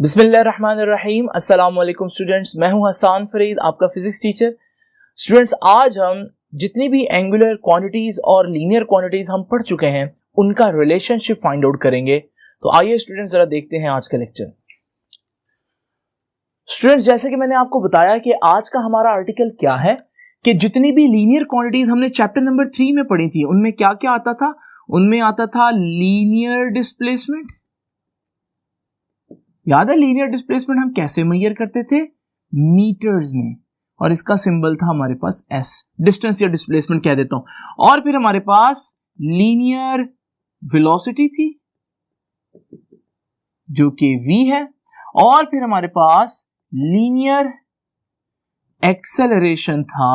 बिस्मिल्लाहिर्रहमानिर्रहीम। अस्सलाम वालेकुम स्टूडेंट्स, मैं हूं हसन फरीद, आपका फिजिक्स टीचर। स्टूडेंट्स, आज हम जितनी भी एंगुलर क्वांटिटीज और लीनियर क्वांटिटीज हम पढ़ चुके हैं उनका रिलेशनशिप फाइंड आउट करेंगे। तो आइए स्टूडेंट्स जरा देखते हैं आज का लेक्चर। स्टूडेंट्स, जैसे कि मैंने आपको बताया कि आज का हमारा आर्टिकल क्या है कि जितनी भी लीनियर क्वांटिटीज हमने चैप्टर नंबर 3 में पढ़ी थी उनमें क्या क्या आता था। उनमें आता था लीनियर डिस्प्लेसमेंट। याद है लीनियर डिस्प्लेसमेंट हम कैसे मेजर करते थे? मीटर्स में, और इसका सिंबल था हमारे पास एस, डिस्टेंस या डिस्प्लेसमेंट कह देता हूं। और फिर हमारे पास लीनियर वेलोसिटी थी जो कि v है, और फिर हमारे पास लीनियर एक्सेलरेशन था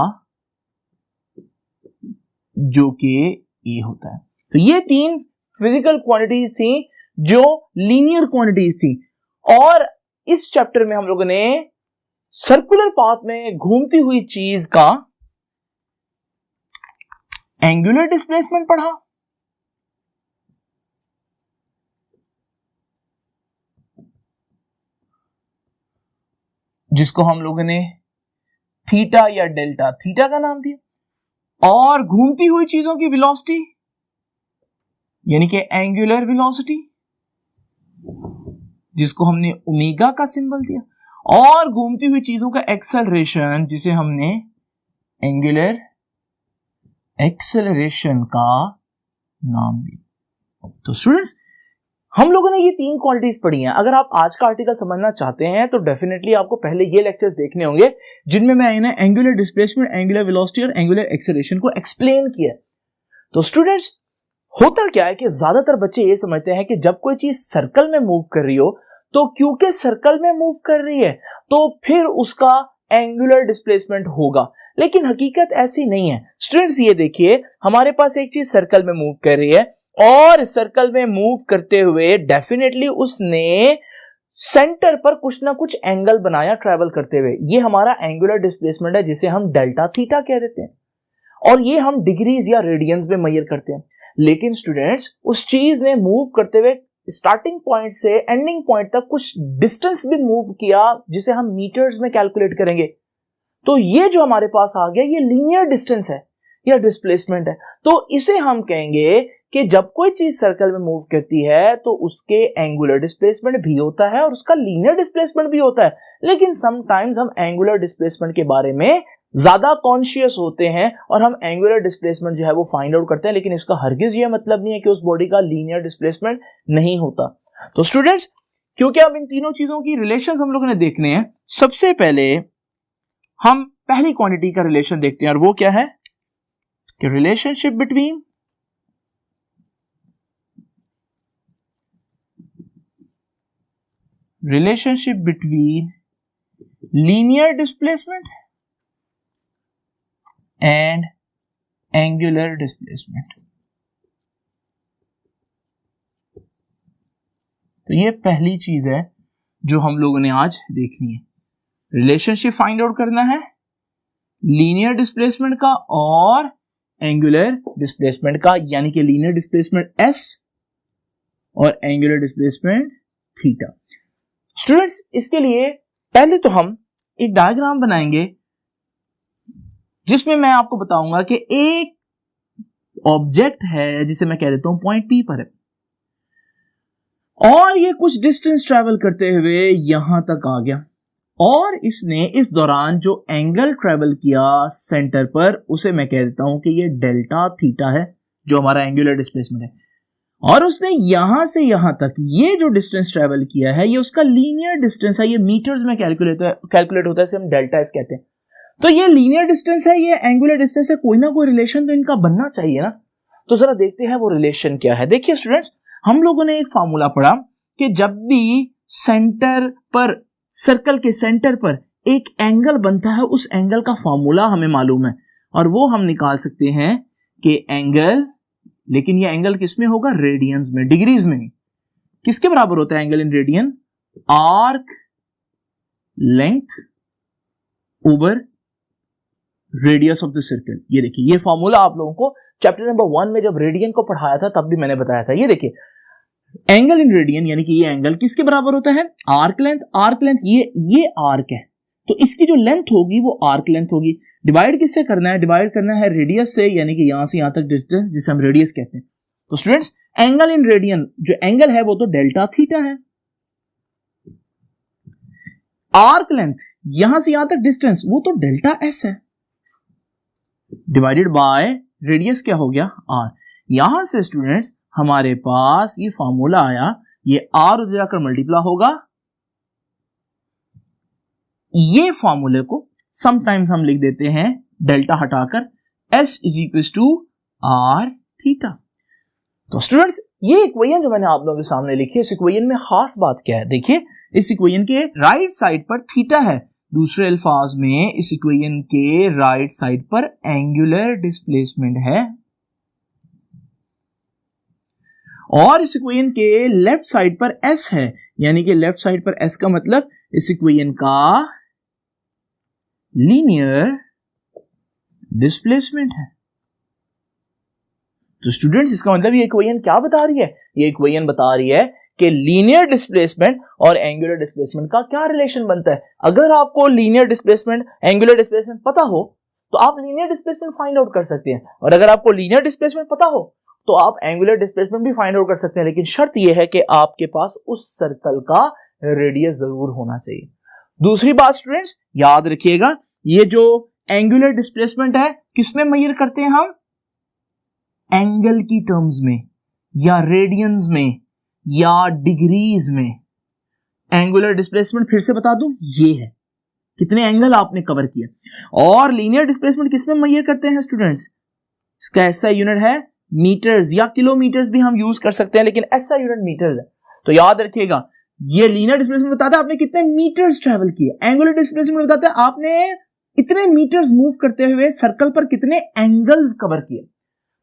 जो कि a होता है। तो ये तीन फिजिकल क्वांटिटीज थी जो लीनियर क्वांटिटीज थी। और इस चैप्टर में हम लोगों ने सर्कुलर पाथ में घूमती हुई चीज का एंगुलर डिस्प्लेसमेंट पढ़ा, जिसको हम लोगों ने थीटा या डेल्टा थीटा का नाम दिया, और घूमती हुई चीजों की वेलोसिटी यानी कि एंगुलर वेलोसिटी जिसको हमने ओमेगा का सिंबल दिया, और घूमती हुई चीजों का एक्सेलरेशन जिसे हमने एंगुलर एक्सेलरेशन का नाम दिया। तो स्टूडेंट्स, हम लोगों ने ये तीन क्वांटिटीज पढ़ी हैं। अगर आप आज का आर्टिकल समझना चाहते हैं तो डेफिनेटली आपको पहले ये लेक्चर्स देखने होंगे जिनमें मैंने एंगुलर डिस्प्लेसमेंट, एंगुलर वेलोसिटी और एंगुलर एक्सेलरेशन को एक्सप्लेन किया। तो स्टूडेंट्स, होता क्या है कि ज्यादातर बच्चे ये समझते हैं कि जब कोई चीज सर्कल में मूव कर रही हो तो क्योंकि सर्कल में मूव कर रही है तो फिर उसका एंगुलर डिस्प्लेसमेंट होगा, लेकिन हकीकत ऐसी नहीं है। स्टूडेंट्स, ये देखिए, हमारे पास एक चीज सर्कल में मूव कर रही है और सर्कल में मूव करते हुए डेफिनेटली उसने सेंटर पर कुछ ना कुछ एंगल बनाया ट्रैवल करते हुए। ये हमारा एंगुलर डिस्प्लेसमेंट है जिसे हम डेल्टा थीटा कह देते हैं, और ये हम डिग्रीज या रेडियंस में मेजर करते हैं। लेकिन स्टूडेंट्स, उस चीज ने मूव करते हुए स्टार्टिंग पॉइंट से एंडिंग पॉइंट तक कुछ डिस्टेंस भी मूव किया जिसे हम मीटर्स में कैलकुलेट करेंगे। तो ये जो हमारे पास आ गया ये लीनियर डिस्टेंस है या डिस्प्लेसमेंट है। तो इसे हम कहेंगे कि जब कोई चीज सर्कल में मूव करती है तो उसके एंगुलर डिस्प्लेसमेंट भी होता है और उसका लीनियर डिस्प्लेसमेंट भी होता है। लेकिन समटाइम्स हम एंगुलर डिस्प्लेसमेंट के बारे में ज्यादा कॉन्शियस होते हैं और हम एंगुलर डिस्प्लेसमेंट जो है वो फाइंड आउट करते हैं, लेकिन इसका हरगिज ये मतलब नहीं है कि उस बॉडी का लीनियर डिस्प्लेसमेंट नहीं होता। तो स्टूडेंट्स, क्योंकि अब इन तीनों चीजों की रिलेशंस हम लोगों ने देखने हैं, सबसे पहले हम पहली क्वांटिटी का रिलेशन देखते हैं, और वो क्या है कि relationship between linear displacement and angular displacement. तो ये पहली चीज है जो हम लोगों ने आज देखनी है। रिलेशनशिप फाइंड आउट करना है लीनियर डिस्प्लेसमेंट का और एंगुलर डिस्प्लेसमेंट का, यानी कि लीनियर डिस्प्लेसमेंट s और एंगुलर डिस्प्लेसमेंट थीटा। स्टूडेंट्स, इसके लिए पहले तो हम एक डायग्राम बनाएंगे जिसमें मैं आपको बताऊंगा कि एक ऑब्जेक्ट है जिसे मैं कह देता हूं पॉइंट P पर है, और ये कुछ डिस्टेंस ट्रैवल करते हुए यहां तक आ गया, और इसने इस दौरान जो एंगल ट्रैवल किया सेंटर पर उसे मैं कह देता हूं कि ये डेल्टा थीटा है जो हमारा एंगुलर डिस्प्लेसमेंट है। और उसने यहां से यहां तक ये जो डिस्टेंस ट्रैवल किया है ये उसका लीनियर डिस्टेंस है, ये मीटर्स में कैलकुलेट होता है, इसे हम डेल्टा एस कहते हैं। तो ये लीनियर डिस्टेंस है, ये एंगुलर डिस्टेंस है, कोई ना कोई रिलेशन तो इनका बनना चाहिए ना। तो जरा देखते हैं वो रिलेशन क्या है। देखिए स्टूडेंट्स, हम लोगों ने एक फार्मूला पढ़ा कि जब भी सेंटर पर, सर्कल के सेंटर पर एक एंगल बनता है उस एंगल का फार्मूला हमें मालूम है, और वो हम निकाल सकते हैं कि एंगल, लेकिन ये एंगल किसमें होगा? रेडियंस में, डिग्रीज में नहीं। किसके बराबर होता है angle in radian? Arc length over radius of the circle. ये देखिए, ये फॉर्मूला आप लोगों को चैप्टर नंबर 1 में जब रेडियन को पढ़ाया था तब भी मैंने बताया था। ये देखिए, एंगल इन रेडियन यानी कि ये एंगल किसके बराबर होता है, आर्क लेंथ। आर्क लेंथ ये आर्क है, तो इसकी जो लेंथ होगी वो आर्क लेंथ होगी। डिवाइड किससे करना है, डिवाइड करना है रेडियस से, यानी कि यहां से यहां तक डिस्टेंस जिसे हम रेडियस कहते हैं। तो स्टूडेंट्स एंगल इन रेडियन जो एंगल है वो तो डेल्टा थीटा है। आर्क लेंथ यहां से यहां तक डिस्टेंस वो तो डेल्टा एस है, डिवाइडेड बाय रेडियस क्या हो गया, आर। यहां से स्टूडेंट्स हमारे पास ये फॉर्मूला आया, ये आर उधर जाकर मल्टीप्लाई होगा। ये फॉर्मूले को समटाइम्स हम लिख देते हैं डेल्टा हटाकर S is equal to R theta. तो स्टूडेंट्स ये इक्वेशन जो मैंने आप लोगों के सामने लिखी है, इस इक्वेशन में खास बात क्या है, देखिए इस इक्वेशन के राइट साइड पर थीटा है, दूसरे अल्फाज में इस इक्वेशन के राइट साइड पर एंगुलर डिस्प्लेसमेंट है, और इस इक्वेशन के लेफ्ट साइड पर एस है, यानी कि लेफ्ट साइड पर एस का मतलब इस इक्वेशन का लीनियर डिस्प्लेसमेंट है। तो स्टूडेंट्स इसका मतलब ये इक्वेशन क्या बता रही है, ये इक्वेशन बता रही है कि लीनियर डिस्प्लेसमेंट और एंगुलर डिस्प्लेसमेंट का क्या रिलेशन बनता है। अगर आपको लीनियर डिस्प्लेसमेंट एंगुलर डिस्प्लेसमेंट पता हो तो आप लीनियर डिस्प्लेसमेंट फाइंड आउट कर सकते हैं, और अगर आपको लीनियर डिस्प्लेसमेंट पता हो तो आप एंगुलर डिस्प्लेसमेंट भी फाइंड आउट कर सकते हैं, लेकिन शर्त यह है कि आपके पास उस सर्कल का रेडियस जरूर होना चाहिए। दूसरी बात स्टूडेंट्स याद रखिएगा, ये जो एंगुलर डिस्प्लेसमेंट है किसमें मेजर करते हैं हम, एंगल की टर्म्स में या रेडियंस में या डिग्रीज में। एंगुलर डिस्प्लेसमेंट फिर से बता दूं, ये है कितने एंगल आपने कवर किया। और लीनियर डिस्प्लेसमेंट किसमें मेजर करते हैं स्टूडेंट्स, इसका ऐसा यूनिट है मीटर्स या किलोमीटर्स भी हम यूज कर सकते हैं, लेकिन ऐसा यूनिट मीटर्स है। तो याद रखिएगा ये लीनियर डिस्प्लेसमेंट बताता है आपने कितने मीटर्स ट्रेवल किए, एंगुलर डिस्प्लेसमेंट बताता है आपने इतने मीटर्स मूव करते हुए सर्कल पर कितने एंगल्स कवर किए।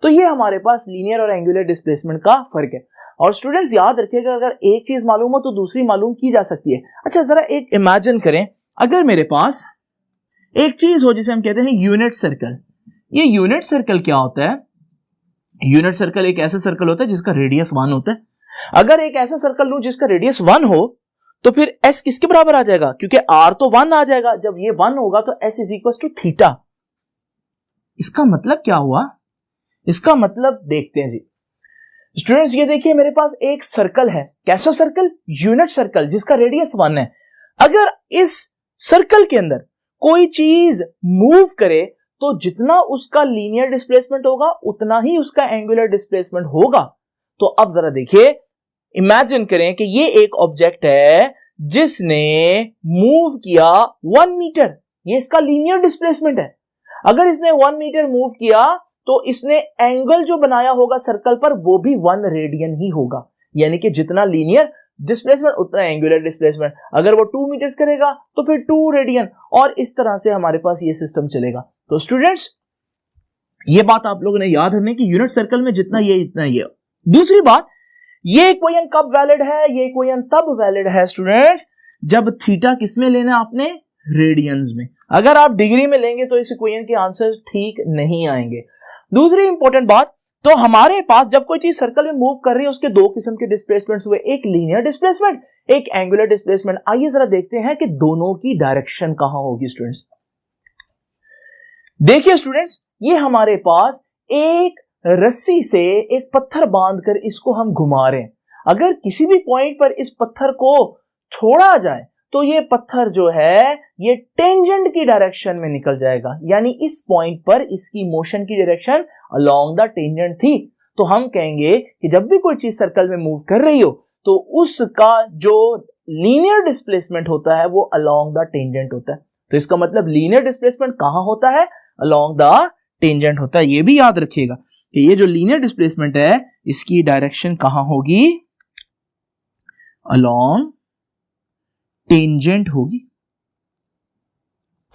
तो ये हमारे पास लीनियर और एंगुलर डिस्प्लेसमेंट का फर्क है। और स्टूडेंट्स याद रखिएगा अगर एक चीज मालूम हो तो दूसरी मालूम की जा सकती है। अच्छा जरा एक इमेजिन करें, अगर मेरे पास एक चीज हो जिसे हम कहते हैं यूनिट सर्कल। ये यूनिट सर्कल क्या होता है, यूनिट सर्कल एक ऐसा सर्कल होता है जिसका रेडियस 1 होता है। अगर एक ऐसा सर्कल लूं जिसका रेडियस 1 हो तो फिर s किसके बराबर आ जाएगा, क्योंकि r तो 1 आ जाएगा, जब ये 1 होगा तो s is equal to theta. इसका मतलब क्या हुआ, इसका मतलब देखते हैं जी स्टूडेंट्स, ये देखिए मेरे पास एक सर्कल है, कैसा सर्कल, यूनिट सर्कल जिसका रेडियस 1 है। अगर इस सर्कल के अंदर कोई चीज मूव करे तो जितना उसका लीनियर डिस्प्लेसमेंट होगा उतना ही उसका एंगुलर डिस्प्लेसमेंट होगा। तो अब जरा देखिए, इमेजिन करें कि ये एक ऑब्जेक्ट है जिसने मूव किया 1 मीटर, ये इसका लीनियर डिस्प्लेसमेंट है। अगर इसने 1 मीटर मूव किया तो इसने एंगल जो बनाया होगा सर्कल पर वो भी 1 रेडियन ही होगा, यानी कि जितना लीनियर डिस्प्लेसमेंट उतना एंगुलर डिस्प्लेसमेंट। अगर वो 2 मीटर्स करेगा तो फिर 2 रेडियन, और इस तरह से हमारे पास ये सिस्टम चलेगा। तो स्टूडेंट्स ये बात आप लोगों ने याद रखनी कि यूनिट सर्कल में जितना ये इतना ये। दूसरी बात, ये इक्वेशन कब वैलिड है, ये इक्वेशन तब वैलिड है स्टूडेंट्स जब थीटा किसमें लेना आपने, रेडियंस में। अगर आप डिग्री में लेंगे तो इस इक्वेशन के आंसर ठीक नहीं आएंगे। दूसरी इंपॉर्टेंट बात, तो हमारे पास जब कोई चीज सर्कल में मूव कर रही है उसके दो किस्म के डिस्प्लेसमेंट्स हुए, एक लीनियर डिस्प्लेसमेंट, एक एंगुलर डिस्प्लेसमेंट। आइए जरा देखते हैं कि दोनों की डायरेक्शन कहां होगी स्टूडेंट्स। देखिए स्टूडेंट्स, ये हमारे पास एक रस्सी से एक पत्थर बांधकर इसको हम घुमा रहे हैं। अगर किसी भी पॉइंट पर इस पत्थर को छोड़ा जाए तो ये पत्थर जो है ये टेंजेंट की डायरेक्शन में निकल जाएगा, यानी इस पॉइंट पर इसकी मोशन की डायरेक्शन अलोंग द टेंजेंट थी। तो हम कहेंगे कि जब भी कोई चीज सर्कल में मूव कर रही हो तो उसका जो लीनियर डिस्प्लेसमेंट होता है वो अलोंग द टेंजेंट होता है। तो इसका मतलब लीनियर डिस्प्लेसमेंट कहां होता है, अलोंग द टेंजेंट होता है। ये भी याद रखिएगा कि ये जो लीनियर डिस्प्लेसमेंट है इसकी डायरेक्शन कहां होगी, अलोंग टेंजेंट होगी।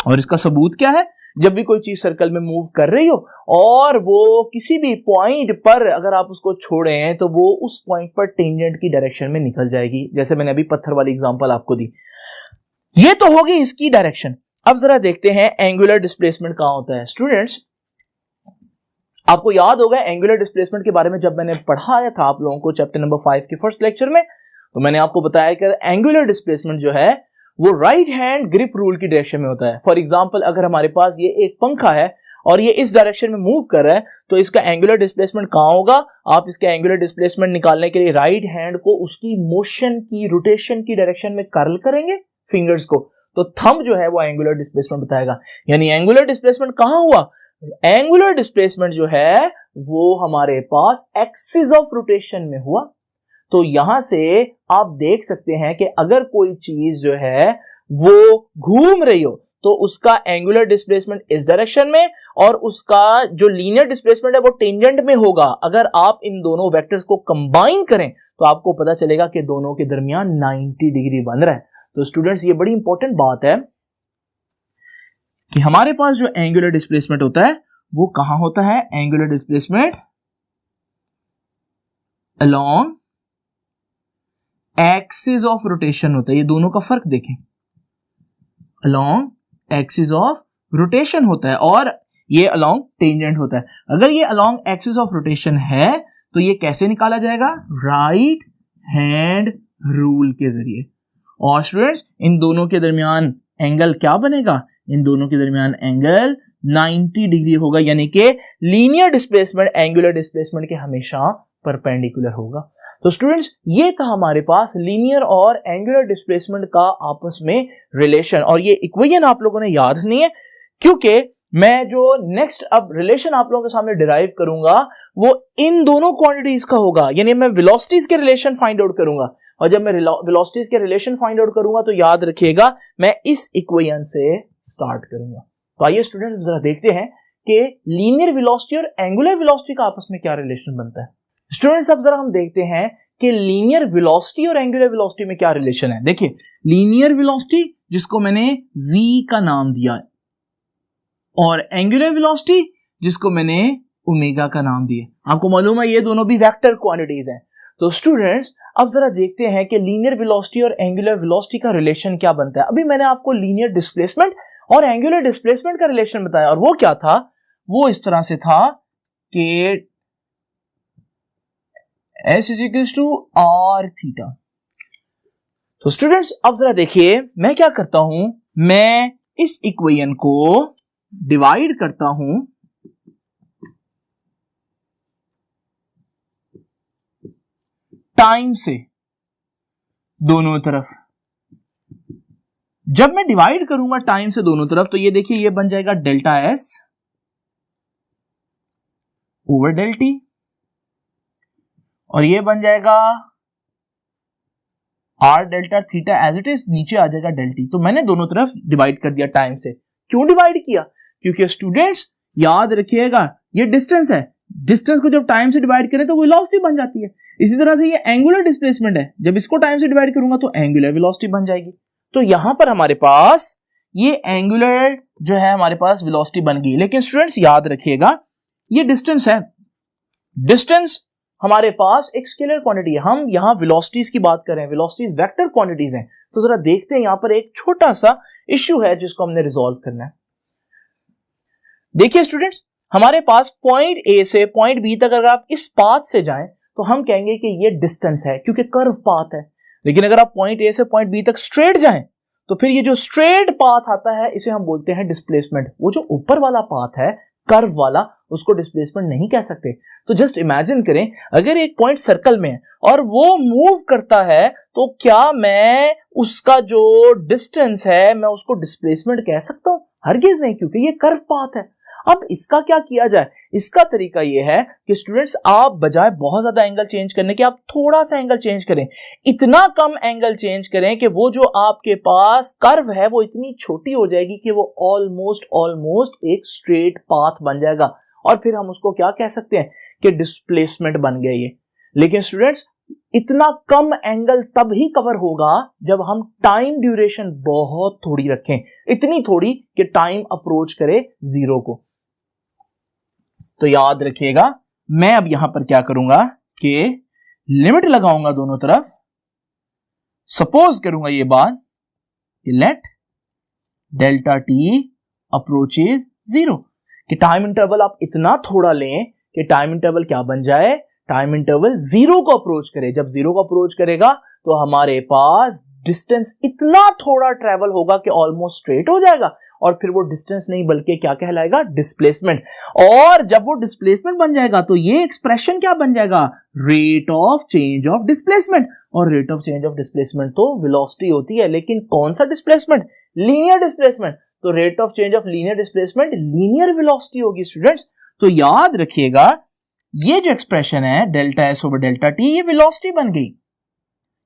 और इसका सबूत क्या है, जब भी कोई चीज सर्कल में मूव कर रही हो और वो किसी भी पॉइंट पर अगर आप उसको छोड़े हैं तो वो उस पॉइंट पर टेंजेंट की डायरेक्शन में निकल जाएगी, जैसे मैंने अभी पत्थर वाली एग्जांपल आपको दी। ये तो होगी इसकी डायरेक्शन। अब जरा देखते हैं एंगुलर डिस्प्लेसमेंट कहां होता है। स्टूडेंट्स आपको याद होगा एंगुलर डिस्प्लेसमेंट के बारे में जब मैंने पढ़ाया था आप लोगों को चैप्टर नंबर 5 के फर्स्ट लेक्चर में, तो मैंने आपको बताया कि एंगुलर डिस्प्लेसमेंट जो है वो राइट हैंड ग्रिप रूल की डायरेक्शन में होता है। फॉर एग्जांपल अगर हमारे पास ये एक पंखा है और ये इस डायरेक्शन में मूव कर रहा है तो इसका एंगुलर डिस्प्लेसमेंट कहां होगा? आप इसका एंगुलर डिस्प्लेसमेंट निकालने के लिए राइट हैंड को उसकी मोशन की रोटेशन की डायरेक्शन में कर्ल करेंगे फिंगर्स को, तो थंब जो है वो एंगुलर डिस्प्लेसमेंट बताएगा। यानी एंगुलर डिस्प्लेसमेंट कहां हुआ? एंगुलर डिस्प्लेसमेंट जो है वो हमारे पास एक्सिस ऑफ रोटेशन में हुआ। तो यहां से आप देख सकते हैं कि अगर कोई चीज जो है वो घूम रही हो तो उसका एंगुलर डिस्प्लेसमेंट इस डायरेक्शन में और उसका जो लीनियर डिस्प्लेसमेंट है वो टेंजेंट में होगा। अगर आप इन दोनों वेक्टर्स को कंबाइन करें तो आपको पता चलेगा कि दोनों के दरमियान 90 डिग्री बन रहा है। तो स्टूडेंट्स ये बड़ी इंपॉर्टेंट बात है कि हमारे पास जो एंगुलर डिस्प्लेसमेंट होता है वो कहां होता है? Angular displacement along axis of rotation होता है। ये दोनों का फर्क देखें, अलोंग एक्सिस ऑफ रोटेशन होता है और ये अलोंग टेंजेंट होता है। अगर ये अलोंग एक्सिस ऑफ रोटेशन है तो ये कैसे निकाला जाएगा? राइट हैंड रूल के जरिए। और स्टूडेंट्स इन दोनों के दरमियान एंगल क्या बनेगा? इन दोनों के दरमियान एंगल 90 डिग्री होगा, यानी कि लीनियर डिस्प्लेसमेंट एंगुलर डिस्प्लेसमेंट के हमेशा परपेंडिकुलर होगा। तो स्टूडेंट्स ये था हमारे पास लीनियर और एंगुलर डिस्प्लेसमेंट का आपस में रिलेशन, और ये इक्वेशन आप लोगों ने याद नहीं है क्योंकि मैं जो नेक्स्ट अब रिलेशन आप लोगों के सामने डिराइव करूंगा वो इन दोनों क्वांटिटीज का होगा। यानी मैं वेलोसिटीज के रिलेशन फाइंड आउट करूंगा, और जब मैं वेलोसिटीज के रिलेशन फाइंड आउट करूंगा तो याद रखिएगा मैं इस इक्वेशन से स्टार्ट करूंगा। तो आइए स्टूडेंट्स जरा देखते हैं कि लीनियर वेलोसिटी और एंगुलर वेलोसिटी का आपस में क्या रिलेशन बनता है। स्टूडेंट्स अब जरा हम देखते हैं कि लीनियर वेलोसिटी और एंगुलर वेलोसिटी में क्या रिलेशन है। देखिए लीनियर वेलोसिटी जिसको मैंने v का नाम दिया है और एंगुलर वेलोसिटी जिसको मैंने ओमेगा का नाम दिया। आपको मालूम है ये दोनों भी वेक्टर क्वांटिटीज हैं। तो स्टूडेंट्स अब जरा देखते हैं कि लीनियर वेलोसिटी और एंगुलर वेलोसिटी का रिलेशन क्या बनता है। अभी मैंने आपको लीनियर डिस्प्लेसमेंट और एंगुलर डिस्प्लेसमेंट का रिलेशन बताया और वो क्या था? वो इस तरह से था कि S is equals to R theta. तो स्टूडेंट्स अब जरा देखिए मैं क्या करता हूं, मैं इस इक्वेशन को डिवाइड करता हूं टाइम से दोनों तरफ। जब मैं डिवाइड करूंगा टाइम से दोनों तरफ तो ये देखिए ये बन जाएगा delta S over del T और ये बन जाएगा R delta theta as it is, नीचे आ जाएगा डेल टी। तो मैंने दोनों तरफ डिवाइड कर दिया टाइम से। क्यों डिवाइड किया? क्योंकि स्टूडेंट्स याद रखिएगा ये डिस्टेंस है, डिस्टेंस को जब टाइम से डिवाइड करें तो वेलोसिटी बन जाती है। इसी तरह से ये एंगुलर डिस्प्लेसमेंट है, जब इसको टाइम से डिवाइड करूंगा तो एंगुलर वेलोसिटी बन जाएगी। तो यहां पर हमारे पास ये एंगुलर जो है हमारे पास वेलोसिटी बन गई। लेकिन स्टूडेंट्स याद रखिएगा ये डिस्टेंस है, डिस्टेंस हमारे पास एक स्केलर क्वांटिटी है। हम यहां वेलोसिटीज की बात कर रहे हैं, वेलोसिटीज वेक्टर क्वांटिटीज हैं। तो जरा देखते हैं यहां पर एक छोटा सा इश्यू है जिसको हमने रिजॉल्व करना है। देखिए स्टूडेंट्स हमारे पास पॉइंट ए से पॉइंट बी तक अगर आप इस पाथ से जाएं तो हम कहेंगे कि ये डिस्टेंस है क्योंकि कर्व पाथ है। लेकिन अगर आप पॉइंट ए से पॉइंट बी तक स्ट्रेट जाएं तो फिर ये जो स्ट्रेट पाथ आता है इसे हम बोलते हैं डिस्प्लेसमेंट। वो जो ऊपर वाला पाथ है कर्व वाला उसको डिस्प्लेसमेंट नहीं कह सकते। तो जस्ट इमेजिन करें अगर एक पॉइंट सर्कल में है और वो मूव करता है तो क्या मैं उसका जो डिस्टेंस है मैं उसको डिस्प्लेसमेंट कह सकता हूं? हरगिज नहीं, क्योंकि ये कर्व पाथ है। अब इसका क्या किया जाए? इसका तरीका यह है कि स्टूडेंट्स आप बजाय बहुत ज्यादा एंगल चेंज करने के आप थोड़ा सा एंगल चेंज करें, इतना कम एंगल चेंज करें कि वो जो आपके पास कर्व है वो इतनी छोटी हो जाएगी कि वो ऑलमोस्ट एक स्ट्रेट पाथ बन जाएगा और फिर हम उसको क्या कह सकते हैं कि डिस्प्लेसमेंट बन गया ये। लेकिन स्टूडेंट्स इतना कम एंगल तब ही कवर होगा जब हम टाइम ड्यूरेशन बहुत थोड़ी रखें, इतनी थोड़ी कि टाइम अप्रोच करे जीरो को। तो याद रखिएगा मैं अब यहां पर क्या करूंगा कि लिमिट लगाऊंगा दोनों तरफ। सपोज करूंगा ये बात कि let delta T approaches zero, कि टाइम इंटरवल आप इतना थोड़ा लें कि टाइम इंटरवल क्या बन जाए, टाइम इंटरवल 0 को अप्रोच करे। जब 0 को अप्रोच करेगा तो हमारे पास डिस्टेंस इतना थोड़ा ट्रेवल होगा कि ऑलमोस्ट स्ट्रेट हो जाएगा, और फिर वो डिस्टेंस नहीं बल्कि क्या कहलाएगा, डिस्प्लेसमेंट। और जब वो डिस्प्लेसमेंट बन जाएगा तो ये एक्सप्रेशन क्या बन जाएगा, rate of change of displacement. और rate of change of displacement तो वेलोसिटी होती है, लेकिन कौन सा डिस्प्लेसमेंट, लीनियर डिस्प्लेसमेंट। तो rate of change of linear displacement linear velocity होगी स्टूडेंट्स। तो याद रखिएगा ये जो एक्सप्रेशन है delta S over delta T, ये वेलोसिटी बन गई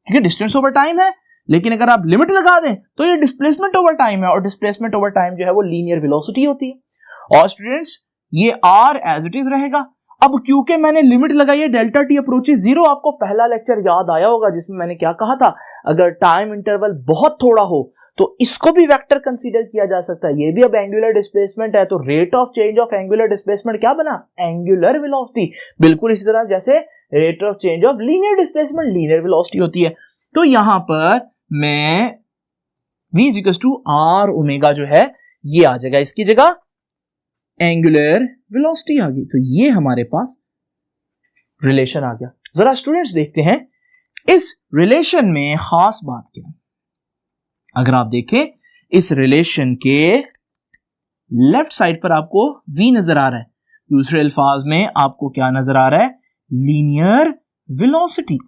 क्योंकि डिस्टेंस ओवर टाइम है, लेकिन अगर आप लिमिट लगा दें तो ये डिस्प्लेसमेंट ओवर टाइम है, और डिस्प्लेसमेंट ओवर टाइम जो है वो लीनियर वेलोसिटी होती है। और स्टूडेंट्स ये आर एज इट इज रहेगा। अब क्योंकि मैंने लिमिट लगाई है डेल्टा टी अप्रोचेस 0, आपको पहला लेक्चर याद आया होगा जिसमें मैंने क्या कहा था, अगर टाइम इंटरवल बहुत थोड़ा हो तो इसको भी वेक्टर कंसीडर किया जा सकता है। ये भी अब एंगुलर डिस्प्लेसमेंट है, तो rate of change of angular displacement क्या बना, एंगुलर वेलोसिटी। बिल्कुल इसी तरह जैसे rate of change of linear displacement linear velocity होती है। तो यहां पर मैं v equals to R omega जो है ये आ जाएगा, इसकी जगह एंगुलर वेलोसिटी आ गई। तो ये हमारे पास रिलेशन आ गया। जरा स्टूडेंट्स देखते हैं इस रिलेशन में खास बात क्या है। अगर आप देखें इस रिलेशन के लेफ्ट साइड पर आपको v नजर आ रहा है, दूसरे अल्फाज में आपको क्या नजर आ रहा है, लीनियर वेलोसिटी।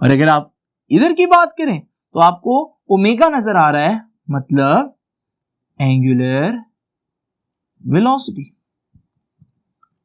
और अगर आप इधर की बात करें तो आपको ओमेगा नजर आ रहा है, मतलब एंगुलर वेलोसिटी।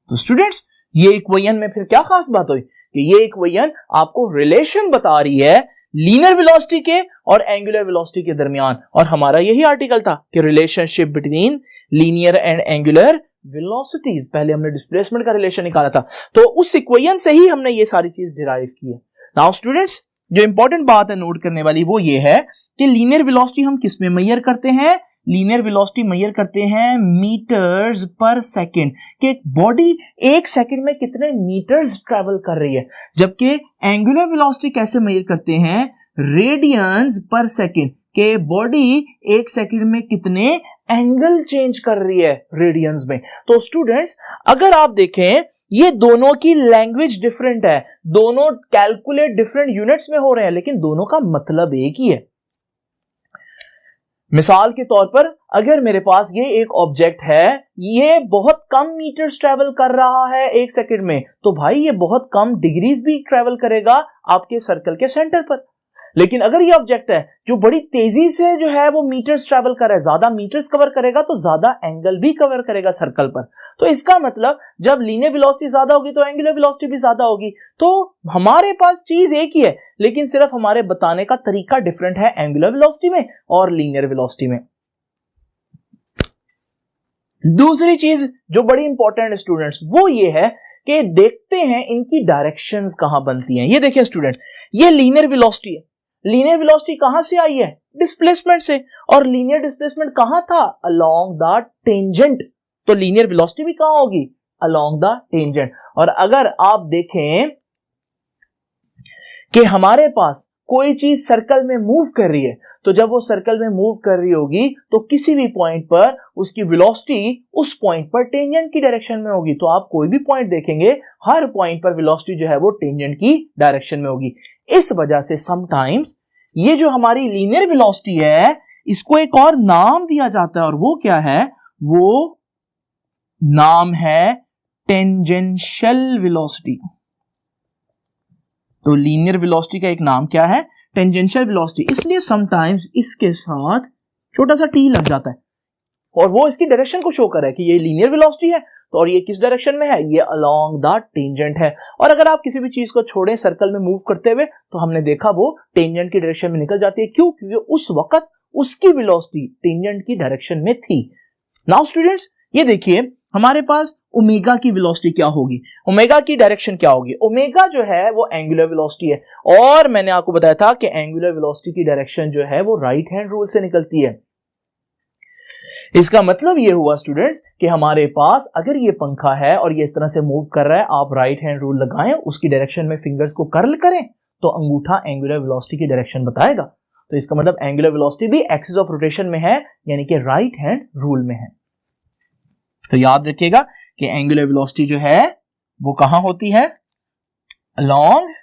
तो स्टूडेंट्स ये इक्वेशन में फिर क्या खास बात हुई कि ये इक्वेशन आपको रिलेशन बता रही है लीनियर वेलोसिटी के और एंगुलर वेलोसिटी के दरमियान, और हमारा यही आर्टिकल था कि relationship between linear and angular velocities. पहले हमने डिस्प्लेसमेंट का रिलेशन निकाला था, तो उस इक्वेशन से ही हमने ये सारी चीज डिराइव की है। नाउ स्टूडेंट्स जो इंपॉर्टेंट बात है नोट करने वाली वो ये है कि लीनियर वेलोसिटी हम किस में मेजर करते हैं, लीनियर वेलोसिटी मेजर करते हैं मीटर्स पर सेकंड, कि एक बॉडी एक सेकंड में कितने मीटर्स ट्रैवल कर रही है। जबकि एंगुलर वेलोसिटी कैसे मेजर करते हैं, रेडियंस पर सेकंड, के बॉडी एक सेकंड में कितने एंगल चेंज कर रही है रेडियंस में। तो स्टूडेंट्स अगर आप देखें ये दोनों की लैंग्वेज डिफरेंट है, दोनों कैलकुलेट डिफरेंट यूनिट्स में हो रहे हैं, लेकिन दोनों का मतलब एक ही है। मिसाल के तौर पर अगर मेरे पास ये एक ऑब्जेक्ट है, ये बहुत कम मीटर्स ट्रेवल कर रहा है एक सेकंड में, तो भाई ये बहुत कम डिग्रीज भी ट्रेवल करेगा आपके सर्कल के सेंटर पर। लेकिन अगर ये ऑब्जेक्ट है जो बड़ी तेजी से जो है वो मीटर्स ट्रैवल कर रहा है, ज्यादा मीटर्स कवर करेगा तो ज्यादा एंगल भी कवर करेगा सर्कल पर। तो इसका मतलब जब लीनियर वेलोसिटी ज्यादा होगी तो एंगुलर वेलोसिटी भी ज्यादा होगी। तो हमारे पास चीज एक ही है, लेकिन सिर्फ हमारे बताने का तरीका डिफरेंट है एंगुलर वेलोसिटी में और लीनियर वेलोसिटी में। दूसरी चीज जो बड़ी इंपॉर्टेंट है स्टूडेंट्स वो ये है कि देखते हैं इनकी डायरेक्शंस कहां बनती हैं। ये देखिए स्टूडेंट, ये लीनियर वेलोसिटी है, लीनियर वेलोसिटी कहां से आई है, डिस्प्लेसमेंट से, और लीनियर डिस्प्लेसमेंट कहां था, अलोंग द टेंजेंट। तो लीनियर वेलोसिटी भी कहां होगी, अलोंग द टेंजेंट। और अगर आप देखें कि हमारे पास कोई चीज सर्कल में मूव कर रही है, तो जब वो सर्कल में मूव कर रही होगी तो किसी भी पॉइंट पर उसकी वेलोसिटी उस पॉइंट पर टेंजेंट की डायरेक्शन में होगी। तो आप कोई भी पॉइंट देखेंगे हर पॉइंट पर वेलोसिटी जो है वो टेंजेंट की डायरेक्शन में होगी। इस वजह से समटाइम्स ये जो हमारी लीनियर वेलोसिटी है इसको एक और नाम दिया जाता है, और वो क्या है, वो नाम है टेंजेंशियल वेलोसिटी। तो लीनियर वेलोसिटी का एक नाम क्या है, टेंजेंशियल वेलोसिटी। इसलिए समटाइम्स इसके साथ छोटा सा टी लग जाता है और वो इसकी डायरेक्शन को शो कर रहा है कि ये लीनियर वेलोसिटी है, तो और ये किस डायरेक्शन में है, ये अलोंग द टेंजेंट है। और अगर आप किसी भी चीज को छोड़ें सर्कल में मूव करते हुए तो हमने देखा वो टेंजेंट की डायरेक्शन में निकल जाती है। क्यों, क्योंकि उस वक्त उसकी वेलोसिटी टेंजेंट की डायरेक्शन में थी। नाउ स्टूडेंट्स ये देखिए हमारे पास ओमेगा की वेलोसिटी क्या होगी, ओमेगा की डायरेक्शन क्या होगी। ओमेगा जो है वो एंगुलर वेलोसिटी है, और मैंने आपको बताया था कि एंगुलर वेलोसिटी की डायरेक्शन जो है वो राइट हैंड रूल से निकलती है। इसका मतलब ये हुआ स्टूडेंट्स कि हमारे पास अगर ये पंखा है और ये इस तरह से मूव कर रहा है, आप राइट हैंड रूल लगाएं, उसकी डायरेक्शन में फिंगर्स को कर्ल करें तो अंगूठा एंगुलर वेलोसिटी की डायरेक्शन बताएगा। तो इसका मतलब एंगुलर वेलोसिटी भी एक्सिस ऑफ रोटेशन में है, यानी कि राइट हैंड रूल में है। तो याद रखिएगा कि एंगुलर वेलोसिटी जो है वो कहां होती है, अलोंग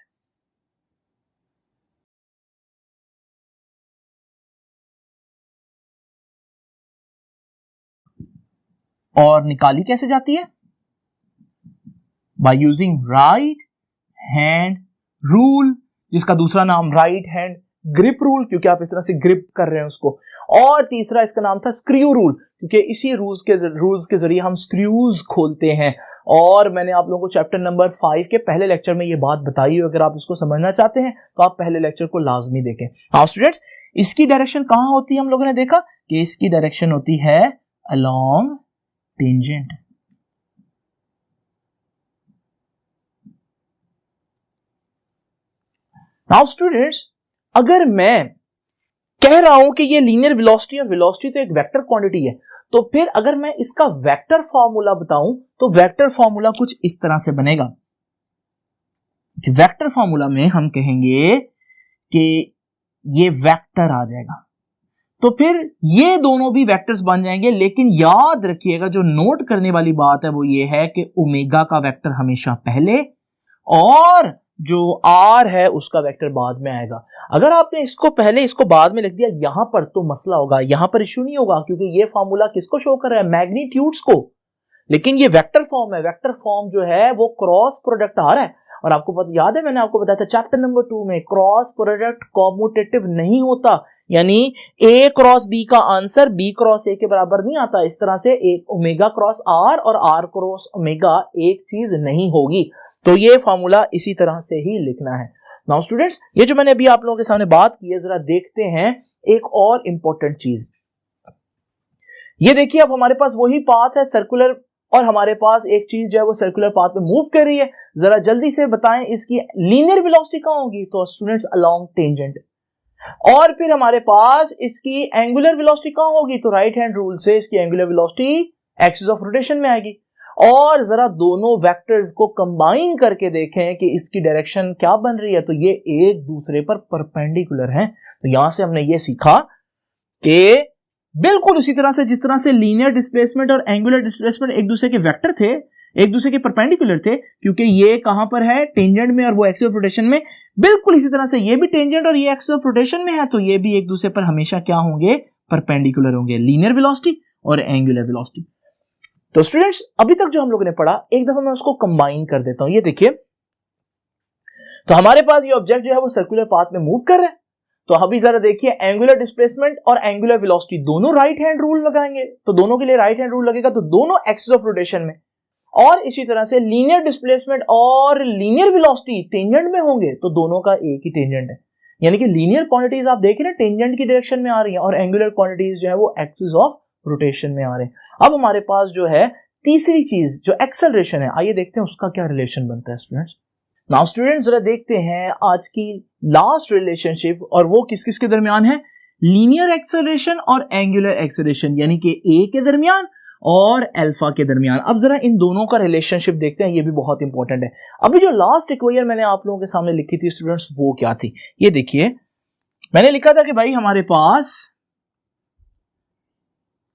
और निकाली कैसे जाती है, by using right hand rule, जिसका दूसरा नाम राइट हैंड ग्रिप रूल, क्योंकि आप इस तरह से ग्रिप कर रहे हैं उसको, और तीसरा इसका नाम था स्क्रू रूल, क्योंकि इसी रूल्स के जरिए हम स्क्रूज खोलते हैं। और मैंने आप लोगों को चैप्टर नंबर 5 के पहले लेक्चर में ये बात बताई है, अगर आप इसको समझना चाहते हैं तो आप पहले लेक्चर को लाजमी देखें। हाँ स्टूडेंट्स, इसकी डायरेक्शन कहां होती है, हम लोगों ने देखा कि इसकी डायरेक्शन होती है अलोंग टेंजेंट। नाउ स्टूडेंट्स, अगर मैं कह रहा हूं कि ये लीनियर वेलोसिटी और वेलोसिटी तो एक वेक्टर क्वांटिटी है, तो फिर अगर मैं इसका वेक्टर फॉर्मूला बताऊं तो वेक्टर फॉर्मूला कुछ इस तरह से बनेगा कि वेक्टर फॉर्मूला में हम कहेंगे कि ये वेक्टर आ जाएगा, तो फिर ये दोनों भी वेक्टर्स बन जाएंगे। लेकिन याद रखिएगा, जो नोट करने वाली बात है वो ये है कि ओमेगा का वेक्टर हमेशा पहले और जो आर है उसका वेक्टर बाद में आएगा। अगर आपने इसको पहले इसको बाद में लिख दिया यहां पर तो मसला होगा, यहां पर इश्यू नहीं होगा, क्योंकि ये फॉर्मूला किसको शो कर रहा है, मैग्नीट्यूड्स को। लेकिन ये वेक्टर फॉर्म है, वेक्टर फॉर्म जो है वो क्रॉस प्रोडक्ट आ रहा है। और आपको याद है मैंने आपको बताया था चैप्टर नंबर 2 में, क्रॉस प्रोडक्ट कॉम्यूटेटिव नहीं होता, यानी ए क्रॉस बी का आंसर बी क्रॉस ए के बराबर नहीं आता। इस तरह से एक ओमेगा क्रॉस आर और आर क्रॉस ओमेगा एक चीज नहीं होगी। तो ये फॉर्मूला इसी तरह से ही लिखना है। नाउ स्टूडेंट्स, ये जो मैंने अभी आप लोगों के सामने बात की है, जरा देखते हैं एक और इंपॉर्टेंट चीज। ये देखिए, अब हमारे पास वही पाथ है सर्कुलर, और हमारे पास एक चीज जो है वो सर्कुलर पाथ में मूव कर रही है। जरा जल्दी से बताएं इसकी लीनियर वेलोसिटी कहां होगी, तो स्टूडेंट्स अलोंग टेंजेंट। और फिर हमारे पास इसकी एंगुलर वेलोसिटी कहां होगी, तो राइट हैंड रूल से इसकी angular velocity axis of rotation में आएगी। और जरा दोनों वेक्टर्स को कंबाइन करके देखें कि इसकी डायरेक्शन क्या बन रही है, तो ये एक दूसरे पर परपेंडिकुलर हैं। तो यहां से हमने ये सीखा कि बिल्कुल उसी तरह से जिस तरह से लीनियर डिस्प्लेसमेंट और एंगुलर डिस्प्लेसमेंट एक दूसरे के वेक्टर थे, एक दूसरे के परपेंडिकुलर थे, क्योंकि ये कहां पर है, टेंजेंट में, और वो एक्सिस ऑफ रोटेशन में। बिल्कुल इसी तरह से ये भी टेंजेंट और ये एक्सिस ऑफ रोटेशन में है, तो ये भी एक दूसरे पर हमेशा क्या होंगे, परपेंडिकुलर होंगे, लीनियर वेलोसिटी और एंगुलर वेलोसिटी। तो स्टूडेंट्स, अभी तक जो हम लोगों ने पढ़ा, एक दफा मैं उसको कंबाइन कर देता हूं। ये देखिए, तो हमारे पास ये ऑब्जेक्ट जो है वो सर्कुलर पाथ में मूव कर रहा है। तो अभी जरा देखिए, एंगुलर डिस्प्लेसमेंट और एंगुलर वेलोसिटी दोनों राइट हैंड रूल लगाएंगे, तो दोनों के लिए राइट हैंड रूल लगेगा, तो दोनों एक्सिस ऑफ रोटेशन में। और इसी तरह से लीनियर डिस्प्लेसमेंट और लीनियर वेलोसिटी टेंजेंट में होंगे, तो दोनों का एक ही टेंजेंट है। यानी कि लीनियर क्वांटिटीज आप देख रहे हैं टेंजेंट की डायरेक्शन में आ रही हैं, और एंगुलर क्वांटिटीज जो है वो एक्सिस ऑफ रोटेशन में आ रहे हैं। अब हमारे पास जो है तीसरी चीज जो एक्सेलरेशन है, आइए देखते हैं उसका क्या रिलेशन बनता है स्टूडेंट्स। नाउ स्टूडेंट्स, जरा देखते हैं आज की लास्ट रिलेशनशिप, और वो किस किस के दरमियान है, लीनियर एक्सेलरेशन और एंगुलर एक्सेलरेशन, यानी कि ए के दरमियान और अल्फा के दरमियान। अब जरा इन दोनों का रिलेशनशिप देखते हैं, ये भी बहुत इंपॉर्टेंट है। अभी जो लास्ट इक्वेशन मैंने आप लोगों के सामने लिखी थी स्टूडेंट्स, वो क्या थी, ये देखिए, मैंने लिखा था कि भाई हमारे पास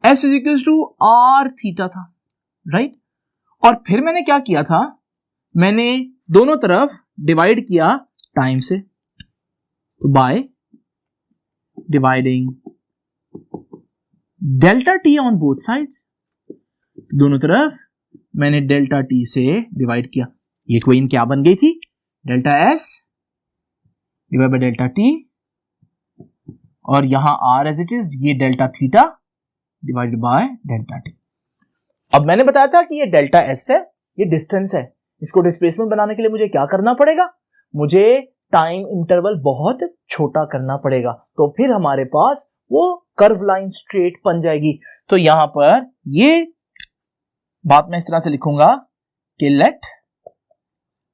S is equal to R theta था, राइट। और फिर मैंने क्या किया था, मैंने दोनों तरफ डिवाइड किया टाइम से, तो by dividing delta T on both sides, दोनों तरफ मैंने डेल्टा टी से डिवाइड किया। ये इक्वेशन क्या बन गई थी, delta S divide by delta T, और यहां आर एज इट इज, ये delta theta divided by delta T. अब मैंने बताया था कि ये डेल्टा एस है, ये डिस्टेंस है। इसको डिस्प्लेसमेंट बनाने के लिए मुझे क्या करना पड़ेगा, मुझे टाइम इंटरवल बहुत छोटा करना पड़ेगा, तो फिर हमारे पास वो कर्व लाइन स्ट्रेट बन जाएगी। तो यहां पर ये बात मैं इस तरह से लिखूंगा कि let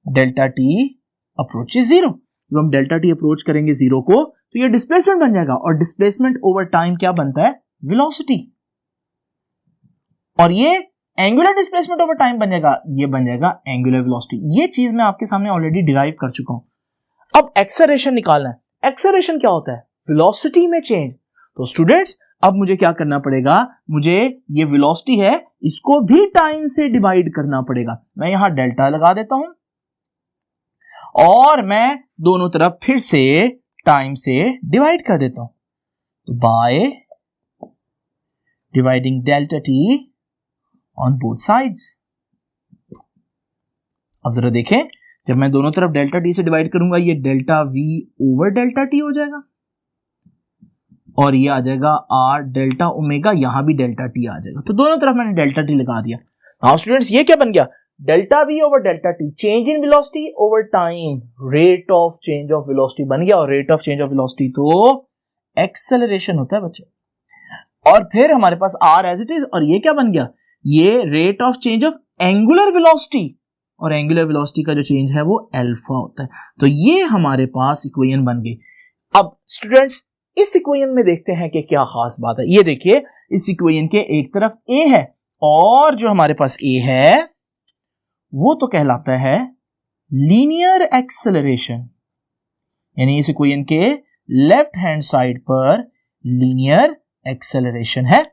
delta T approach zero. जब हम डेल्टा टी अप्रोच करेंगे जीरो को, तो ये डिस्प्लेसमेंट बन जाएगा, और डिस्प्लेसमेंट ओवर टाइम क्या बनता है, वेलोसिटी। और ये एंगुलर डिस्प्लेसमेंट ओवर टाइम बन जाएगा, ये बन जाएगा एंगुलर वेलोसिटी। ये चीज मैं आपके सामने ऑलरेडी डिराइव कर चुका हूं। अब एक्सेलरेशन निकालना है। एक्सेलरेशन क्या होता है, वेलोसिटी में चेंज। तो स्टूडेंट्स, अब मुझे क्या करना पड़ेगा, मुझे ये वेलोसिटी है इसको भी टाइम से डिवाइड करना पड़ेगा। मैं यहां डेल्टा लगा देता हूं और मैं दोनों तरफ फिर से टाइम से डिवाइड कर देता हूं। तो by dividing delta T on both sides. अब जरा देखें, जब मैं दोनों तरफ डेल्टा टी से डिवाइड करूंगा ये delta we over delta T हो जाएगा और ये आ जाएगा आर डेल्टा ओमेगा, यहां भी डेल्टा टी आ जाएगा। तो दोनों तरफ मैंने डेल्टा टी लगा दिया। नाउ स्टूडेंट्स ये क्या बन गया, delta we over delta T, change in velocity over time, rate of change of velocity बन गया। और rate of change of velocity तो एक्सेलरेशन होता है बच्चों। और फिर हमारे पास आर एज इट इज, और ये क्या बन गया, ये rate of change of angular velocity, और एंगुलर वेलोसिटी का जो चेंज है वो अल्फा होता है। तो ये हमारे पास इक्वेशन बन गई। अब स्टूडेंट्स इस इक्वेशन में देखते हैं कि क्या खास बात है। ये देखिए, इस इक्वेशन के एक तरफ ए है और जो हमारे पास ए है वो तो कहलाता है लीनियर एक्सेलरेशन, यानी इस इक्वेशन के लेफ्ट हैंड साइड पर लीनियर एक्सेलरेशन है,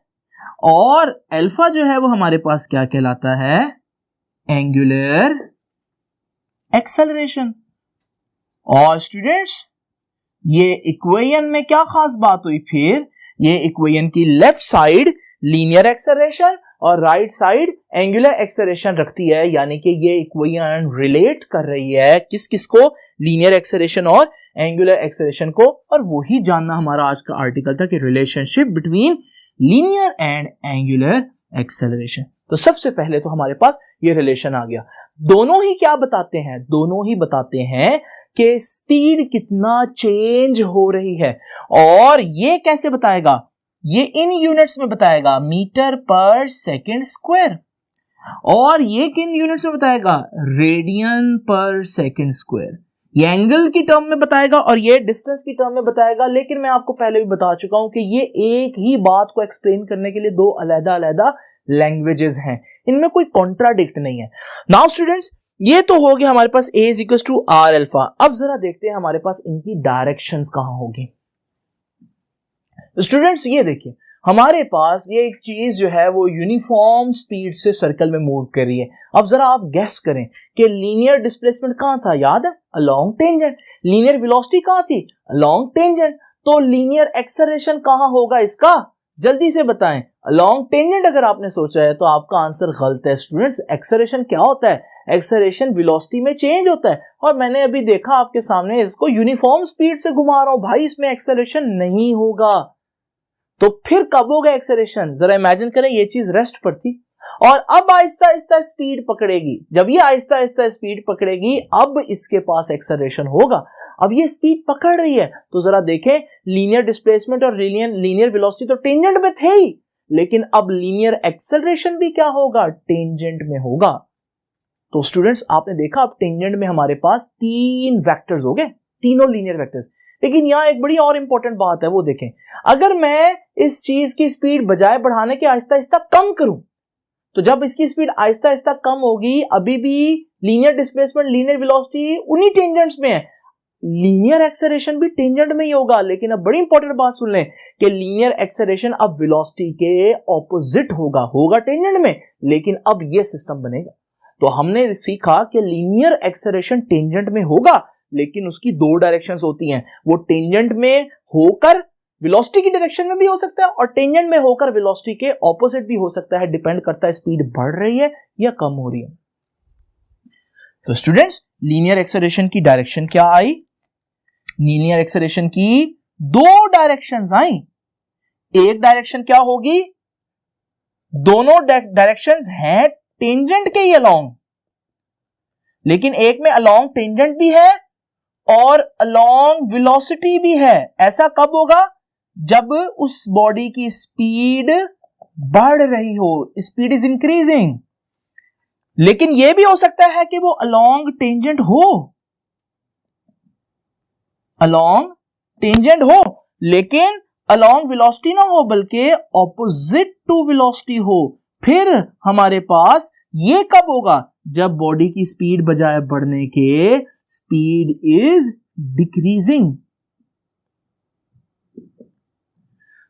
और अल्फा जो है वो हमारे पास क्या कहलाता है, एंगुलर एक्सेलरेशन। और स्टूडेंट्स ये इक्वेशन में क्या खास बात हुई, फिर ये इक्वेशन की लेफ्ट साइड लीनियर एक्सेलरेशन और राइट साइड एंगुलर एक्सेलरेशन रखती है, यानी कि ये इक्वेशन रिलेट कर रही है किस किस को, लीनियर एक्सेलरेशन और एंगुलर एक्सेलरेशन को। और वही जानना हमारा आज का आर्टिकल था कि relationship between linear and angular acceleration. तो सबसे पहले तो हमारे पास ये रिलेशन आ गया। दोनों ही क्या बताते हैं, दोनों ही बताते हैं कि स्पीड कितना चेंज हो रही है। और ये कैसे बताएगा, ये इन यूनिट्स में बताएगा, मीटर पर सेकंड स्क्वायर। और ये किन यूनिट्स में बताएगा, रेडियन पर सेकंड स्क्वायर। ये एंगल की टर्म में बताएगा और ये डिस्टेंस की टर्म में बताएगा। लेकिन मैं आपको पहले भी बता चुका हूं कि ये एक ही बात को एक्सप्लेन करने के लिए दो अलग-अलग लैंग्वेजेस हैं, इनमें कोई कॉन्ट्राडिक्ट नहीं है। नाउ स्टूडेंट्स ये तो हो गया हमारे पास A equals to R alpha. अब जरा देखते हैं हमारे पास इनकी डायरेक्शंस कहां होगी। स्टूडेंट्स ये देखिए, हमारे पास ये एक चीज जो है वो यूनिफॉर्म स्पीड से सर्कल में मूव कर रही है। अब जरा आप गेस करें कि लीनियर डिस्प्लेसमेंट कहां था, याद है, अलोंग टेंजेंट। लीनियर वेलोसिटी कहां थी, अलोंग टेंजेंट। तो लीनियर एक्सेलरेशन कहां होगा इसका, जल्दी से बताएं। अलोंग टेंजेंट अगर आपने सोचा है तो आपका आंसर गलत है स्टूडेंट्स। एक्सेलरेशन क्या होता है, एक्सेलरेशन वेलोसिटी में चेंज होता है, और मैंने अभी देखा आपके सामने इसको यूनिफॉर्म स्पीड से घुमा रहा हूं भाई, इसमें एक्सेलरेशन नहीं होगा। तो फिर कब होगा एक्सेलरेशन, जरा इमेजिन करें ये चीज रेस्ट पर थी और अब आहिस्ता आहिस्ता स्पीड पकड़ेगी। जब ये आहिस्ता आहिस्ता स्पीड पकड़ेगी अब इसके पास एक्सेलरेशन होगा। अब ये स्पीड पकड़ रही है तो जरा देखें, लीनियर डिस्प्लेसमेंट और लीनियर वेलोसिटी तो टेंजेंट में थे ही, लेकिन अब लीनियर एक्सेलरेशन भी क्या होगा, टेंजेंट में होगा। तो स्टूडेंट्स आपने देखा अब टेंजेंट में हमारे पास तीन वेक्टर्स हो गए, तीनों लीनियर वेक्टर्स। लेकिन यहां एक बड़ी और इंपॉर्टेंट बात है, वो देखें, अगर मैं इस चीज की स्पीड बजाय बढ़ाने के आहिस्ता आहिस्ता कम करूं, तो जब इसकी स्पीड आहिस्ता आहिस्ता कम होगी, अभी भी लीनियर डिस्प्लेसमेंट लीनियर वेलोसिटी उन्हीं टेंजेंट्स में है, लीनियर एक्सेलरेशन भी टेंजेंट में ही होगा। लेकिन अब बड़ी इंपॉर्टेंट बात सुन लें कि लीनियर एक्सेलरेशन अब वेलोसिटी के ऑपोजिट होगा टेंजेंट में, लेकिन अब यह सिस्टम बनेगा। तो हमने सीखा कि लीनियर एक्सेलरेशन टेंजेंट में होगा, लेकिन उसकी दो डायरेक्शंस होती हैं, वो टेंजेंट में होकर वेलोसिटी की डायरेक्शन में भी हो सकता है और टेंजेंट में होकर वेलोसिटी के ऑपोजिट भी हो सकता है, डिपेंड करता है स्पीड बढ़ रही है या कम हो रही है। तो स्टूडेंट्स लीनियर एक्सेलरेशन की डायरेक्शन क्या आई, लीनियर एक्सेलरेशन की दो डायरेक्शंस आई। एक डायरेक्शन क्या होगी, दोनों डायरेक्शंस हैं टेंजेंट के ही अलोंग, लेकिन एक में अलोंग टेंजेंट भी है और अलोंग वेलोसिटी भी है। ऐसा कब होगा, जब उस बॉडी की स्पीड बढ़ रही हो, स्पीड इज इंक्रीजिंग। लेकिन यह भी हो सकता है कि वो अलोंग टेंजेंट हो, अलोंग टेंजेंट हो लेकिन अलोंग वेलोसिटी ना हो, बल्कि ऑपोजिट टू वेलोसिटी हो। फिर हमारे पास ये कब होगा, जब बॉडी की स्पीड बजाय बढ़ने के स्पीड इज डिक्रीजिंग।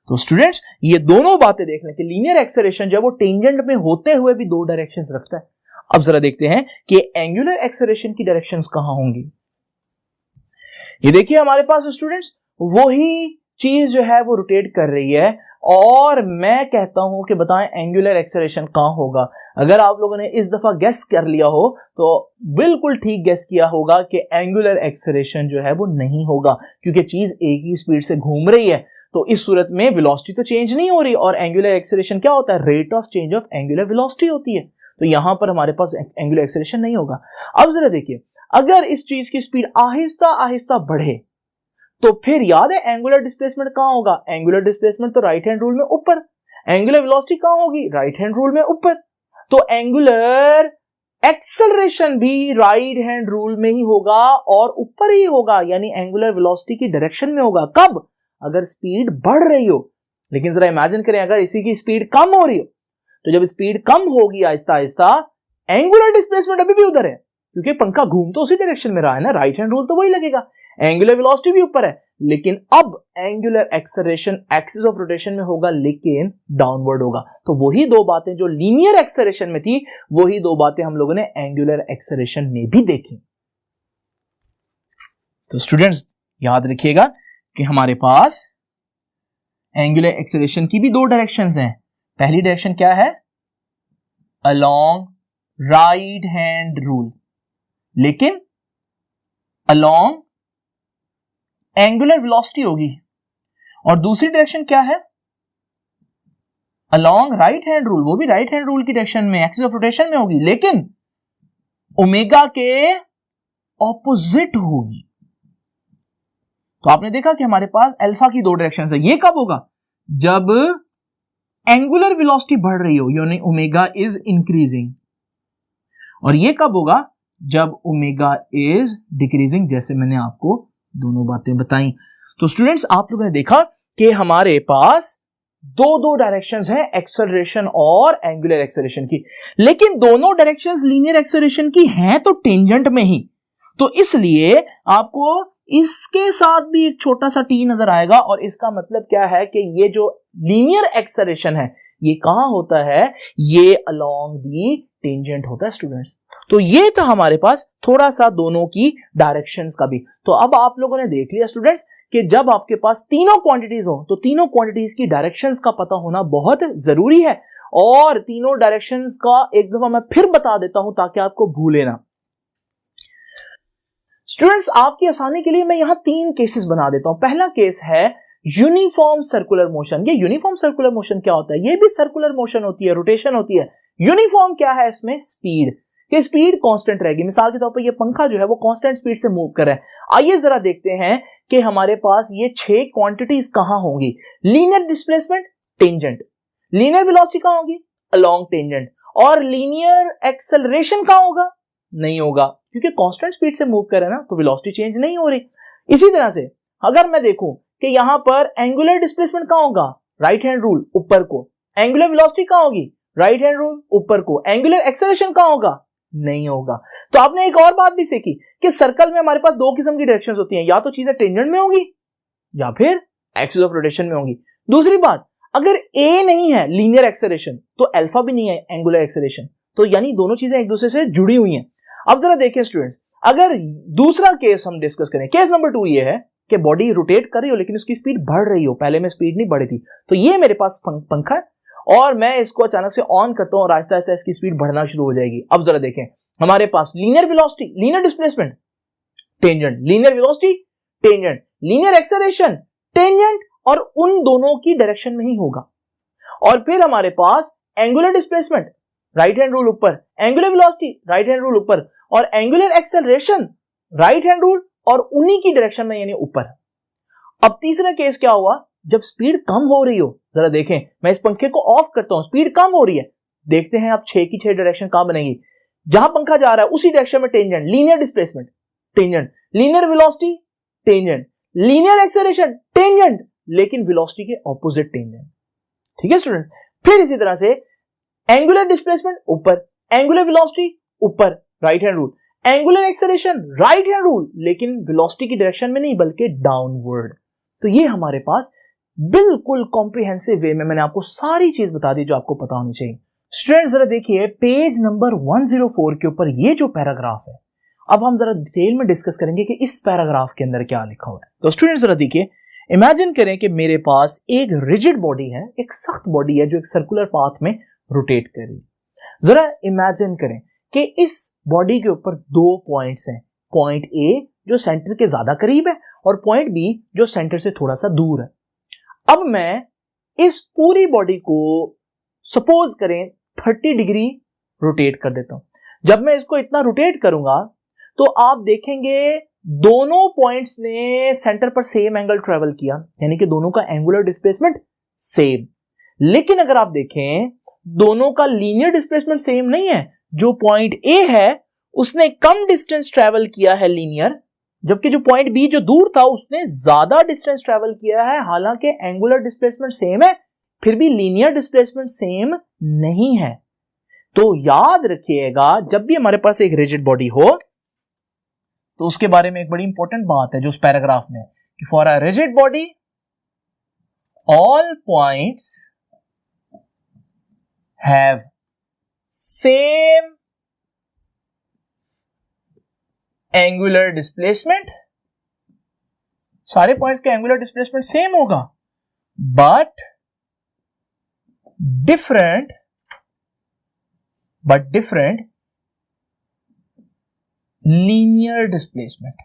तो स्टूडेंट्स ये दोनों बातें देख लें कि लीनियर एक्सेलरेशन जब वो टेंजेंट में होते हुए भी दो डायरेक्शंस रखता है। अब जरा देखते हैं कि एंगुलर एक्सेलरेशन की डायरेक्शंस कहां होंगी। ये देखिए हमारे पास स्टूडेंट्स वही चीज जो है वो रोटेट कर रही है और मैं कहता हूं कि बताएं एंगुलर एक्सेलरेशन कहां होगा। अगर आप लोगों ने इस दफा गेस कर लिया हो तो बिल्कुल ठीक गेस किया होगा कि एंगुलर एक्सेलरेशन जो है वो नहीं होगा, क्योंकि चीज एक ही स्पीड से घूम रही है। तो इस सूरत में वेलोसिटी तो चेंज नहीं हो रही और एंगुलर एक्सेलरेशन क्या होता है, rate of change of angular velocity होती है। तो यहां पर हमारे पास एंगुलर एक्सेलरेशन नहीं होगा। अब जरा देखिए, अगर इस चीज की स्पीड आहिस्ता आहिस्ता बढ़े तो फिर याद है एंगुलर डिस्प्लेसमेंट कहां होगा, एंगुलर डिस्प्लेसमेंट तो राइट हैंड रूल में ऊपर, एंगुलर वेलोसिटी कहां होगी, राइट हैंड रूल में ऊपर। तो एंगुलर एक्सेलरेशन भी राइट हैंड रूल में ही होगा और ऊपर ही होगा, यानी एंगुलर वेलोसिटी की डायरेक्शन में होगा। कब, अगर स्पीड बढ़ रही हो। लेकिन जरा इमेजिन करें अगर इसी की स्पीड कम हो रही हो, तो जब स्पीड कम होगी आहिस्ता आहिस्ता, एंगुलर डिस्प्लेसमेंट अभी भी उधर है क्योंकि पंखा घूम तो उसी डायरेक्शन में रहा है ना, राइट हैंड रूल तो वही लगेगा। एंगुलर वेलोसिटी भी ऊपर है, लेकिन अब angular acceleration axis of rotation में होगा लेकिन डाउनवर्ड होगा। तो वही दो बातें जो लीनियर एक्सेलरेशन में थी, वही दो बातें हम लोगों ने एंगुलर एक्सेलरेशन में भी देखी। तो स्टूडेंट्स याद रखिएगा कि हमारे पास एंगुलर एक्सेलरेशन की भी दो डायरेक्शंस हैं। पहली डायरेक्शन क्या है, अलोंग राइट हैंड रूल, लेकिन अलोंग एंगुलर वेलोसिटी होगी। और दूसरी डायरेक्शन क्या है, अलोंग राइट हैंड रूल, वो भी राइट हैंड रूल की डायरेक्शन में एक्सिस ऑफ रोटेशन में होगी, लेकिन ओमेगा के ऑपोजिट होगी। तो आपने देखा कि हमारे पास अल्फा की दो डायरेक्शंस है। ये कब होगा, जब एंगुलर वेलोसिटी बढ़ रही हो, यानी ओमेगा इज इंक्रीजिंग। और ये कब होगा, जब ओमेगा इज डिक्रीजिंग, जैसे मैंने आपको दोनों बातें बताई। तो स्टूडेंट्स आप लोगों ने देखा कि हमारे पास दो दो डायरेक्शंस हैं एक्सेलरेशन और एंगुलर एक्सेलरेशन की, लेकिन दोनों डायरेक्शंस लीनियर एक्सेलरेशन की हैं तो टेंजेंट में ही। तो इसलिए आपको इसके साथ भी एक छोटा सा टी नजर आएगा और इसका मतलब क्या है कि ये जो लीनियर एक्सेलरेशन है ये कहां होता है, ये अलोंग दी टेंजेंट होता है स्टूडेंट्स। तो ये था हमारे पास थोड़ा सा दोनों की डायरेक्शंस का भी। तो अब आप लोगों ने देख लिया स्टूडेंट्स कि जब आपके पास तीनों क्वांटिटीज हो तो तीनों क्वांटिटीज की डायरेक्शंस का पता होना बहुत जरूरी है। और तीनों डायरेक्शंस का एक दफा मैं फिर बता देता हूं ताकि आपको भूले ना। स्टूडेंट्स आपकी आसानी के लिए मैं यहां तीन केसेस बना देता हूं। पहला केस है यूनिफॉर्म सर्कुलर मोशन। ये यूनिफॉर्म सर्कुलर मोशन क्या होता है, ये भी सर्कुलर मोशन होती है, रोटेशन होती है। यूनिफॉर्म क्या है, इसमें स्पीड, कि स्पीड कांस्टेंट रहेगी। मिसाल के तौर पर ये पंखा जो है वो कांस्टेंट स्पीड से मूव कर रहा है। आइए जरा देखते हैं कि हमारे पास ये 6 क्वांटिटीज कहां होंगी। Linear displacement tangent, linear velocity कहां होगी, अलोंग टेंजेंट, और लीनियर एक्सेलरेशन कहां होगा, नहीं होगा क्योंकि कांस्टेंट स्पीड से मूव कर रहा है ना, तो वेलोसिटी चेंज नहीं हो रही। इसी तरह से अगर मैं देखूं कि यहां पर एंगुलर डिस्प्लेसमेंट कहां होगा, राइट हैंड रूल ऊपर को, एंगुलर वेलोसिटी कहां होगी, राइट हैंड रूल ऊपर को, एंगुलर एक्सेलरेशन कहां होगा, नहीं होगा। तो आपने एक और बात भी सीखी कि सर्कल में हमारे पास दो किस्म की डायरेक्शंस होती हैं, या तो चीजें टेंजेंट में होंगी या फिर एक्सिस ऑफ रोटेशन में होंगी। दूसरी बात, अगर ए नहीं है लीनियर एक्सेलरेशन तो अल्फा भी नहीं है एंगुलर एक्सेलरेशन, तो यानी दोनों चीजें एक दूसरे से जुड़ी हुई हैं। अब जरा देखिए स्टूडेंट, अगर दूसरा केस हम डिस्कस करें, केस नंबर 2 ये है कि बॉडी रोटेट कर रही हो लेकिन उसकी स्पीड बढ़ रही हो, पहले में स्पीड नहीं बढ़ी थी। तो ये मेरे पास पंखा है और मैं इसको अचानक से ऑन करता हूं और आहिस्ता आहिस्ता इसकी स्पीड बढ़ना शुरू हो जाएगी। अब जरा देखें, हमारे पास linear velocity, linear displacement tangent, linear velocity tangent, linear acceleration tangent, और उन दोनों की डायरेक्शन में ही होगा। और फिर हमारे पास angular displacement right hand rule ऊपर, angular velocity right hand rule ऊपर, और angular acceleration right hand rule और उन्हीं की डायरेक्शन में यानी ऊपर। अब तीसरा केस क्या हुआ, जब स्पीड कम हो रही हो, जरा देखें, मैं इस पंखे को ऑफ करता हूं, स्पीड कम हो रही है, देखते हैं अब 6 की 6 डायरेक्शन कहां बनेगी। जहां पंखा जा रहा है उसी डायरेक्शन में tangent, linear displacement tangent, linear velocity tangent, linear acceleration tangent, लेकिन वेलोसिटी के ऑपोजिट टेंजेंट। ठीक है स्टूडेंट। फिर इसी तरह से एंगुलर डिस्प्लेसमेंट ऊपर, एंगुलर वेलोसिटी ऊपर, right hand rule, angular acceleration right hand rule, लेकिन वेलोसिटी की डायरेक्शन में नहीं बल्कि डाउनवर्ड। तो ये हमारे पास बिल्कुल कॉम्प्रिहेंसिव वे में मैंने आपको सारी चीज बता दी जो आपको पता होनी चाहिए। स्टूडेंट्स जरा देखिए पेज नंबर 104 के ऊपर ये जो पैराग्राफ है, अब हम जरा डिटेल में डिस्कस करेंगे कि इस पैराग्राफ के अंदर क्या लिखा हुआ है। तो स्टूडेंट्स जरा देखिए, इमेजिन करें कि मेरे पास एक रिजिड बॉडी है, एक सख्त बॉडी है जो एक सर्कुलर पाथ में रोटेट कर रही है। जरा इमेजिन करें कि इस बॉडी के ऊपर दो पॉइंट्स हैं, पॉइंट ए जो सेंटर के ज्यादा करीब है और पॉइंट बी जो सेंटर से थोड़ा सा दूर है। अब मैं इस पूरी बॉडी को सपोज करें 30 डिग्री रोटेट कर देता हूं। जब मैं इसको इतना रोटेट करूंगा तो आप देखेंगे दोनों पॉइंट्स ने सेंटर पर सेम एंगल ट्रेवल किया, यानी कि दोनों का एंगुलर डिस्प्लेसमेंट सेम। लेकिन अगर आप देखें दोनों का लीनियर डिस्प्लेसमेंट सेम नहीं है। जो पॉइंट ए है उसने कम डिस्टेंस ट्रेवल किया है लीनियर, जबकि जो पॉइंट बी जो दूर था उसने ज्यादा डिस्टेंस ट्रेवल किया है। हालांकि एंगुलर डिस्प्लेसमेंट सेम है, फिर भी लीनियर डिस्प्लेसमेंट सेम नहीं है। तो याद रखिएगा जब भी हमारे पास एक रिजिड बॉडी हो तो उसके बारे में एक बड़ी इंपॉर्टेंट बात है जो उस पैराग्राफ में है कि for a rigid body all points have same angular displacement, सारे पॉइंट्स का एंगुलर डिस्प्लेसमेंट सेम होगा बट डिफरेंट लीनियर डिस्प्लेसमेंट।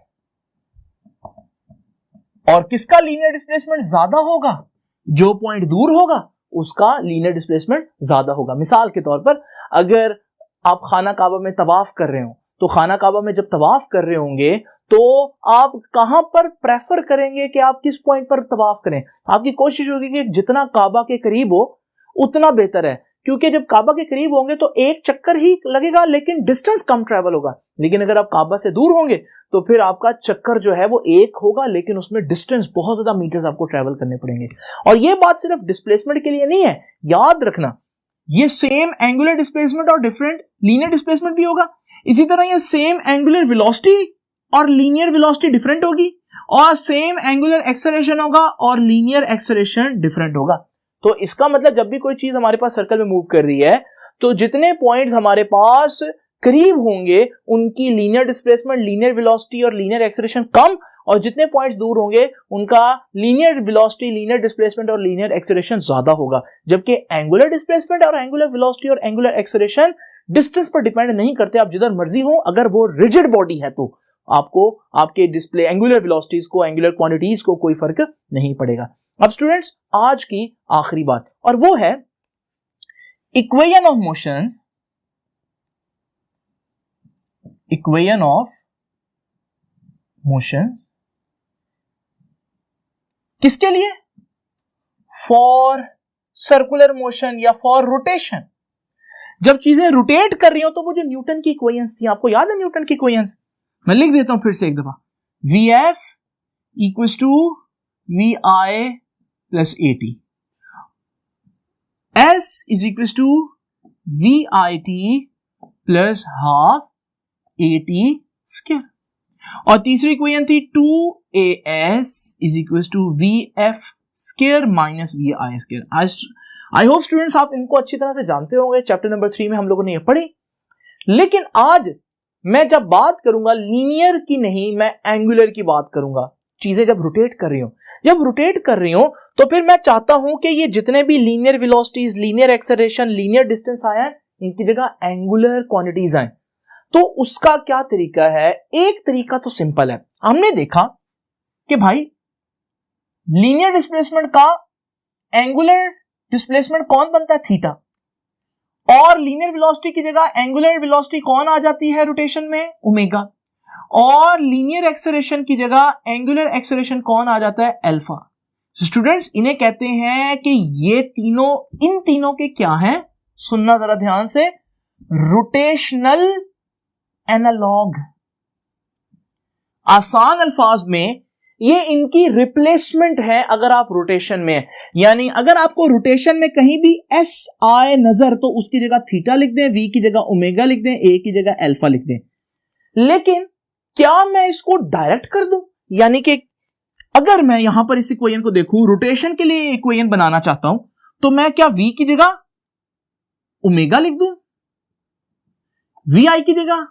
और किसका लीनियर डिस्प्लेसमेंट ज्यादा होगा? जो पॉइंट दूर होगा उसका लीनियर डिस्प्लेसमेंट ज्यादा होगा। मिसाल के तौर पर अगर आप खाना काबा में तवाफ कर रहे हो तो खाना काबा में जब तवाफ कर रहे होंगे तो आप कहां पर प्रेफर करेंगे कि आप किस पॉइंट पर तवाफ करें? आपकी कोशिश होगी कि जितना काबा के करीब हो उतना बेहतर है, क्योंकि जब काबा के करीब होंगे तो एक चक्कर ही लगेगा लेकिन डिस्टेंस कम ट्रेवल होगा। लेकिन अगर आप काबा से दूर होंगे तो फिर आपका चक्कर जो है वो एक होगा लेकिन उसमें डिस्टेंस बहुत ज्यादा मीटर्स आपको ट्रेवल करने पड़ेंगे। और ये बात सिर्फ डिस्प्लेसमेंट के लिए नहीं है, याद रखना ये सेम एंगुलर डिस्प्लेसमेंट और डिफरेंट लीनियर डिस्प्लेसमेंट भी होगा। इसी तरह ये सेम एंगुलर वेलोसिटी और लीनियर वेलोसिटी डिफरेंट होगी, और सेम एंगुलर एक्सेलरेशन होगा और लीनियर एक्सेलरेशन डिफरेंट होगा। तो इसका मतलब जब भी कोई चीज हमारे पास सर्कल में मूव कर रही है तो जितने पॉइंट्स हमारे पास करीब होंगे उनकी लीनियर डिस्प्लेसमेंट, लीनियर वेलोसिटी और लीनियर एक्सेलरेशन कम, और जितने पॉइंट्स दूर होंगे उनका लीनियर वेलोसिटी, लीनियर डिस्प्लेसमेंट और लीनियर एक्सेलरेशन ज्यादा होगा। जबकि एंगुलर डिस्प्लेसमेंट और एंगुलर वेलोसिटी और एंगुलर एक्सेलरेशन डिस्टेंस पर डिपेंड नहीं करते, आप जिधर मर्जी हो। अगर वो रिजिड बॉडी है तो आपको आपके डिस्प्ले एंगुलर वेलोसिटीज को, एंगुलर क्वांटिटीज को कोई फर्क नहीं पड़ेगा। अब स्टूडेंट्स आज की आखिरी बात, और वो है equation of motion, equation of motion किसके लिए? फॉर सर्कुलर मोशन या फॉर रोटेशन। जब चीजें रोटेट कर रही हो तो वो जो न्यूटन की इक्वेशंस थी, आपको याद है न्यूटन की इक्वेशंस? मैं लिख देता हूं फिर से एक दफा, Vf equals to Vi plus AT, S is equals to VIT plus half AT square, और तीसरी इक्वेशन थी 2AS is equals to VF square minus VI square. I hope students आप इनको अच्छी तरह से जानते होंगे, चैप्टर नंबर 3 में हम लोगों ने ये पढ़ी। लेकिन आज मैं जब बात करूंगा लीनियर की नहीं, मैं एंगुलर की बात करूंगा। चीजें जब रोटेट कर रही हो तो फिर मैं चाहता हूं कि ये जितने भी linear velocities, linear acceleration, linear distance आए हैं इनकी जगह एंगुलर क्वांटिटीज आए। तो उसका क्या तरीका है? एक तरीका तो सिंपल है। हमने देखा कि भाई लीनियर डिस्प्लेसमेंट का एंगुलर डिस्प्लेसमेंट कौन बनता है? थीटा। और लीनियर वेलोसिटी की जगह एंगुलर वेलोसिटी कौन आ जाती है रोटेशन में? ओमेगा। और लीनियर एक्सेलरेशन की जगह एंगुलर एक्सेलरेशन कौन आ जाता है? अल्फा। स्टूडेंट्स इन्हें कहते हैं कि ये तीनों, इन तीनों के क्या हैं? सुनना जरा ध्यान से, रोटेशनल एनालॉग। आसान अल्फाज में ये इनकी रिप्लेसमेंट है अगर आप रोटेशन में, यानी अगर आपको रोटेशन में कहीं भी एस आए नजर तो उसकी जगह थीटा लिख दें, वी की जगह ओमेगा लिख दें, ए की जगह अल्फा लिख दें। लेकिन क्या मैं इसको डायरेक्ट कर दूं? यानी कि अगर मैं यहां पर इस इक्वेशन को देखूं, रोटेशन के लिए इक्वेशन बनाना चाहता हूं, तो मैं क्या v की जगह ओमेगा लिख दूं, vi की जगह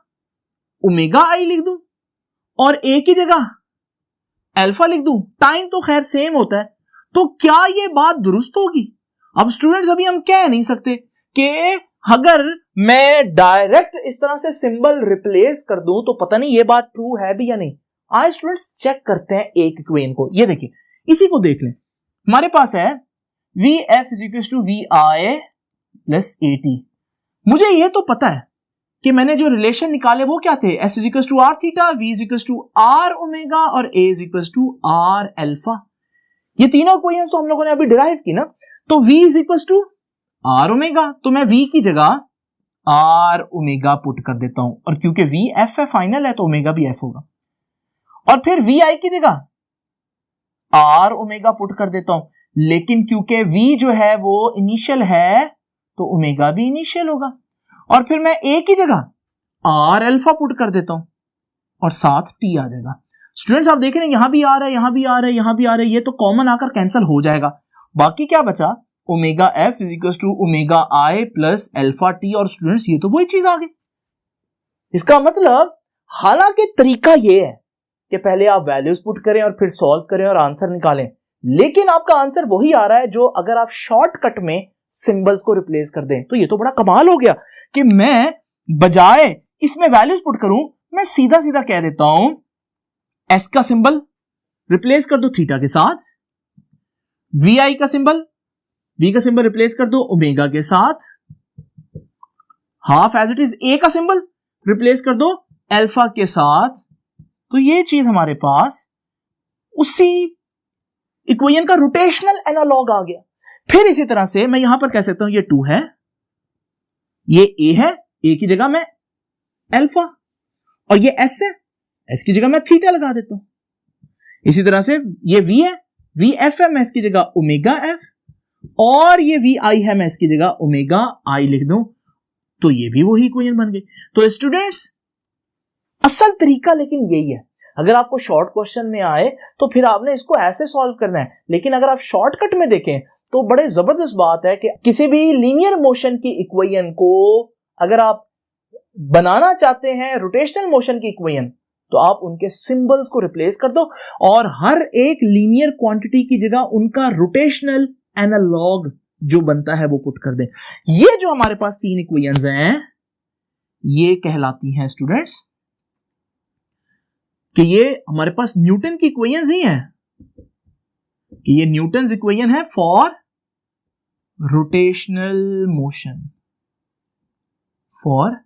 ओमेगा आई लिख दूं और a की जगह अल्फा लिख दूं? टाइम तो खैर सेम होता है, तो क्या यह बात दुरुस्त होगी? अब स्टूडेंट्स अभी हम कह नहीं सकते कि अगर मैं डायरेक्ट इस तरह से सिंबल रिप्लेस कर दूं तो पता नहीं यह बात ट्रू है भी या नहीं। आज स्टूडेंट्स चेक करते हैं एक इक्वेशन को। ये देखिए, इसी को देख लें। हमारे पास है VF = VI + AT। मुझे यह तो पता है कि मैंने जो रिलेशन निकाले वो क्या थे, S = R theta, V = R omega और A = R अल्फा। ये तीनों इक्वेशंस तो हम लोगों ने अभी डिराइव की ना। तो V = R ओमेगा, तो मैं V की जगह R ओमेगा पुट कर देता हूं, और क्योंकि V F है, फाइनल है, तो ओमेगा भी F होगा। और फिर VI की जगह R ओमेगा पुट कर देता हूं, लेकिन क्योंकि V जो है वो इनिशियल है तो ओमेगा भी इनिशियल होगा। और फिर मैं A की जगह R अल्फा पुट कर देता हूं और साथ T आ जाएगा। स्टूडेंट्स आप देख रहे हैं यहां भी आ रहा है, यहां भी आ रहा है, यहां भी आ रहा है, ये तो कॉमन आकर कैंसिल हो जाएगा। बाकी क्या बचा, omega F = omega I + alpha T। और स्टूडेंट्स ये तो वही चीज आ गई। इसका मतलब हालांकि तरीका ये है कि पहले आप वैल्यूज पुट करें और फिर सॉल्व करें और आंसर निकालें, लेकिन आपका आंसर वही आ रहा है जो अगर आप शॉर्टकट में सिंबल्स को रिप्लेस कर दें। तो ये तो बड़ा कमाल हो गया कि मैं बजाय इसमें वैल्यूज पुट करूं, मैं सीधा सीधा कह देता हूं S का सिंबल रिप्लेस कर दो थीटा के साथ, VI का सिंबल, V का सिंबल रिप्लेस कर दो ओमेगा के साथ, half as it is A का सिंबल रिप्लेस कर दो अल्फा के साथ। तो ये चीज हमारे पास उसी इक्वेशन का रोटेशनल एनालॉग आ गया। फिर इसी तरह से मैं यहां पर कह सकता हूं ये 2 है, ये A है, A की जगह मैं अल्फा, और ये S है, S की जगह मैं थीटा लगा देता हूं। इसी तरह से ये V है, VF है, मैं इसकी जगह ओमेगा F, और ये VI है, मैं इसकी जगह ओमेगा I लिख दूं। तो ये भी वही इक्वेशन बन गई। तो स्टूडेंट्स असल तरीका लेकिन यही है। अगर आपको शॉर्ट क्वेश्चन में आए तो फिर आपने इसको ऐसे सॉल्व करना है, लेकिन अगर आप शॉर्टकट में देखें तो बड़े जबरदस्त बात है कि किसी भी लीनियर मोशन की इक्वेशन को अगर आप बनाना चाहते हैं रोटेशनल मोशन की इक्वेशन, तो आप उनके सिंबल्स को रिप्लेस कर दो और हर एक लीनियर क्वांटिटी की जगह उनका रोटेशनल एनालॉग जो बनता है वो पुट कर दें। ये जो हमारे पास 3 इक्वेशंस हैं ये कहलाती हैं स्टूडेंट्स कि ये हमारे पास न्यूटन की इक्वेशंस ही हैं, कि ये न्यूटन्स इक्वेशन है for rotational motion, for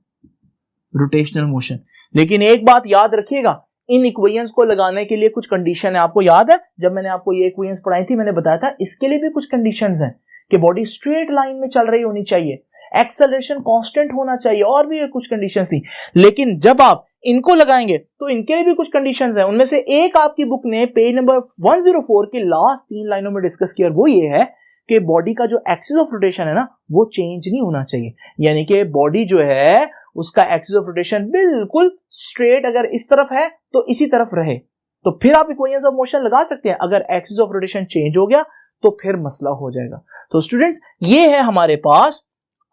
rotational motion. लेकिन एक बात याद रखिएगा, इन इक्वेशंस को लगाने के लिए कुछ कंडीशन है। आपको याद है जब मैंने आपको ये इक्वेशंस पढ़ाई थी, मैंने बताया था इसके लिए भी कुछ कंडीशंस हैं कि बॉडी स्ट्रेट लाइन में चल रही होनी चाहिए, एक्सेलरेशन कांस्टेंट होना चाहिए, और भी कुछ कंडीशंस थी। लेकिन जब आप इनको लगाएंगे तो इनके लिए भी कुछ कंडीशंस हैं। उनमें से एक आपकी बुक ने पेज नंबर 104 की लास्ट 3 लाइनों में डिस्कस किया, और वो ये है कि बॉडी का जो एक्सिस ऑफ रोटेशन है ना वो चेंज नहीं होना चाहिए। यानी कि बॉडी जो है उसका एक्सिस ऑफ रोटेशन बिल्कुल स्ट्रेट, अगर इस तरफ है तो इसी तरफ रहे, तो फिर आप इक्वेशंस ऑफ मोशन लगा सकते हैं। अगर एक्सिस ऑफ रोटेशन चेंज हो गया तो फिर मसला हो जाएगा। तो स्टूडेंट्स ये है हमारे पास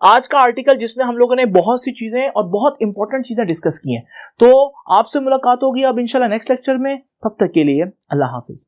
आज का आर्टिकल जिसमें हम लोगों ने बहुत सी चीजें और बहुत इंपॉर्टेंट चीजें डिस्कस की हैं। तो आपसे मुलाकात होगी अब इंशाल्लाह नेक्स्ट लेक्चर में। तब तक के लिए अल्लाह हाफिज।